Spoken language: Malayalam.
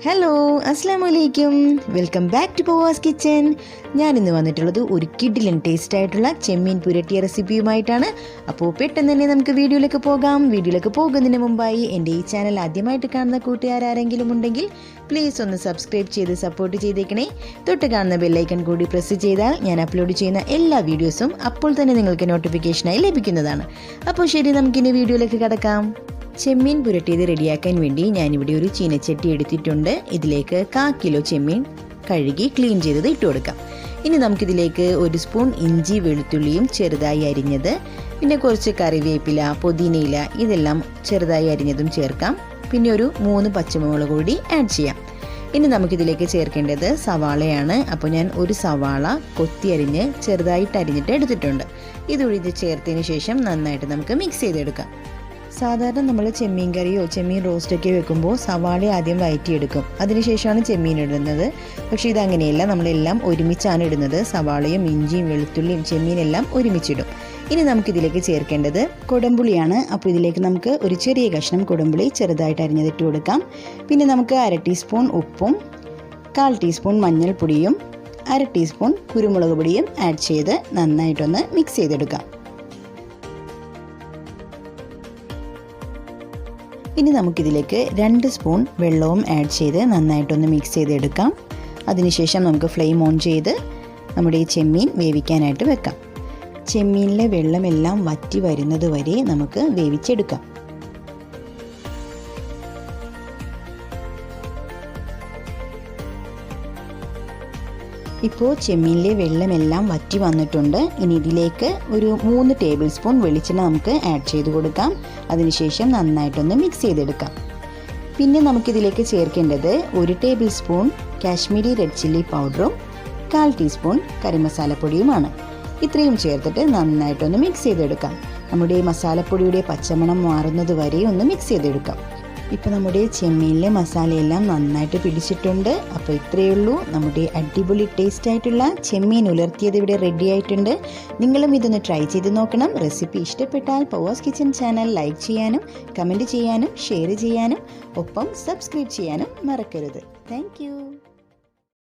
ഹലോ അസ്സലാമു അലൈക്കും, welcome back to Pavas kitchen. ഞാനിന്ന് വന്നിട്ടുള്ളത് ഒരു കിഡിലൻ ടേസ്റ്റ് ആയിട്ടുള്ള ചെമ്മീൻ പുരട്ടിയ റെസിപ്പിയുമായിട്ടാണ്. അപ്പോൾ പെട്ടെന്ന് തന്നെ നമുക്ക് വീഡിയോയിലേക്ക് പോകാം. വീഡിയോയിലേക്ക് പോകുന്നതിന് മുമ്പായി എൻ്റെ ഈ ചാനൽ ആദ്യമായിട്ട് കാണുന്ന കൂട്ടുകാരെങ്കിലും ഉണ്ടെങ്കിൽ പ്ലീസ് ഒന്ന് സബ്സ്ക്രൈബ് ചെയ്ത് സപ്പോർട്ട് ചെയ്തേക്കണേ. തൊട്ട് കാണുന്ന ബെല്ലൈക്കൺ കൂടി പ്രസ് ചെയ്താൽ ഞാൻ അപ്ലോഡ് ചെയ്യുന്ന എല്ലാ വീഡിയോസും അപ്പോൾ തന്നെ നിങ്ങൾക്ക് നോട്ടിഫിക്കേഷനായി ലഭിക്കുന്നതാണ്. അപ്പോൾ ശരി, നമുക്കിനി വീഡിയോയിലേക്ക് കടക്കാം. ചെമ്മീൻ പുരട്ടിയത് റെഡിയാക്കാൻ വേണ്ടി ഞാനിവിടെ ഒരു ചീനച്ചട്ടി എടുത്തിട്ടുണ്ട്. ഇതിലേക്ക് 1/4 കിലോ ചെമ്മീൻ കഴുകി ക്ലീൻ ചെയ്തത് ഇട്ട് കൊടുക്കാം. ഇനി നമുക്കിതിലേക്ക് 1 സ്പൂൺ ഇഞ്ചി വെളുത്തുള്ളിയും ചെറുതായി അരിഞ്ഞത്, പിന്നെ കുറച്ച് കറിവേപ്പില, പുതിനയില ഇതെല്ലാം ചെറുതായി അരിഞ്ഞതും ചേർക്കാം. പിന്നെ ഒരു 3 പച്ചമുളക് കൂടി ആഡ് ചെയ്യാം. ഇനി നമുക്കിതിലേക്ക് ചേർക്കേണ്ടത് സവാളയാണ്. അപ്പോൾ ഞാൻ ഒരു സവാള കൊത്തി അരിഞ്ഞ് ചെറുതായിട്ട് അരിഞ്ഞിട്ട് എടുത്തിട്ടുണ്ട്. ഇതൊഴിച്ച് ചേർത്തതിന് ശേഷം നന്നായിട്ട് നമുക്ക് മിക്സ് ചെയ്തെടുക്കാം. സാധാരണ നമ്മൾ ചെമ്മീൻ കറിയോ ചെമ്മീൻ റോസ്റ്റൊക്കെ വെക്കുമ്പോൾ സവാള ആദ്യം വഴറ്റിയെടുക്കും, അതിനുശേഷമാണ് ചെമ്മീൻ ഇടുന്നത്. പക്ഷേ ഇതങ്ങനെയല്ല, നമ്മളെല്ലാം ഒരുമിച്ചാണ് ഇടുന്നത്. സവാളയും ഇഞ്ചിയും വെളുത്തുള്ളിയും ചെമ്മീനെല്ലാം ഒരുമിച്ചിടും. ഇനി നമുക്കിതിലേക്ക് ചേർക്കേണ്ടത് കുടംപുളിയാണ്. അപ്പോൾ ഇതിലേക്ക് നമുക്ക് ഒരു ചെറിയ കഷ്ണം കുടംപുളി ചെറുതായിട്ട് അരിഞ്ഞതിട്ട് കൊടുക്കാം. പിന്നെ നമുക്ക് 1/2 ടീസ്പൂൺ ഉപ്പും 1/4 ടീസ്പൂൺ മഞ്ഞൾപ്പൊടിയും 1/2 ടീസ്പൂൺ കുരുമുളക് പൊടിയും ആഡ് ചെയ്ത് നന്നായിട്ടൊന്ന് മിക്സ് ചെയ്തെടുക്കാം. ഇനി നമുക്കിതിലേക്ക് 2 സ്പൂൺ വെള്ളവും ആഡ് ചെയ്ത് നന്നായിട്ടൊന്ന് മിക്സ് ചെയ്തെടുക്കാം. അതിനുശേഷം നമുക്ക് ഫ്ലെയിം ഓൺ ചെയ്ത് നമ്മുടെ ഈ ചെമ്മീൻ വേവിക്കാനായിട്ട് വെക്കാം. ചെമ്മീനിലെ വെള്ളമെല്ലാം വറ്റി വരുന്നത് വരെ നമുക്ക് വേവിച്ചെടുക്കാം. ഇപ്പോൾ ചെമ്മീനിലെ വെള്ളമെല്ലാം വറ്റി വന്നിട്ടുണ്ട്. ഇനി ഇതിലേക്ക് ഒരു 3 ടേബിൾ സ്പൂൺ വെളിച്ചെണ്ണ നമുക്ക് ആഡ് ചെയ്ത് കൊടുക്കാം. അതിനുശേഷം നന്നായിട്ടൊന്ന് മിക്സ് ചെയ്തെടുക്കാം. പിന്നെ നമുക്കിതിലേക്ക് ചേർക്കേണ്ടത് 1 table spoon Kashmiri red chilli പൗഡറും 1/4 ടീസ്പൂൺ കറി മസാലപ്പൊടിയുമാണ്. ഇത്രയും ചേർത്തിട്ട് നന്നായിട്ടൊന്ന് മിക്സ് ചെയ്തെടുക്കാം. നമ്മുടെ മസാലപ്പൊടിയുടെ പച്ചമണം മാറുന്നത് വരെ ഒന്ന് മിക്സ് ചെയ്തെടുക്കാം. ഇപ്പോൾ നമ്മുടെ ചെമ്മീനിലെ മസാലയെല്ലാം നന്നായിട്ട് പിടിച്ചിട്ടുണ്ട്. അപ്പോൾ ഇത്രയേ ഉള്ളൂ, നമ്മുടെ അടിപൊളി ടേസ്റ്റ് ആയിട്ടുള്ള ചെമ്മീൻ ഉലർത്തിയത് ഇവിടെ റെഡി ആയിട്ടുണ്ട്. നിങ്ങളും ഇതൊന്ന് ട്രൈ ചെയ്ത് നോക്കണം. റെസിപ്പി ഇഷ്ടപ്പെട്ടാൽ പവാസ് കിച്ചൻ ചാനൽ ലൈക്ക് ചെയ്യാനും കമൻറ്റ് ചെയ്യാനും ഷെയർ ചെയ്യാനും ഒപ്പം സബ്സ്ക്രൈബ് ചെയ്യാനും മറക്കരുത്. താങ്ക്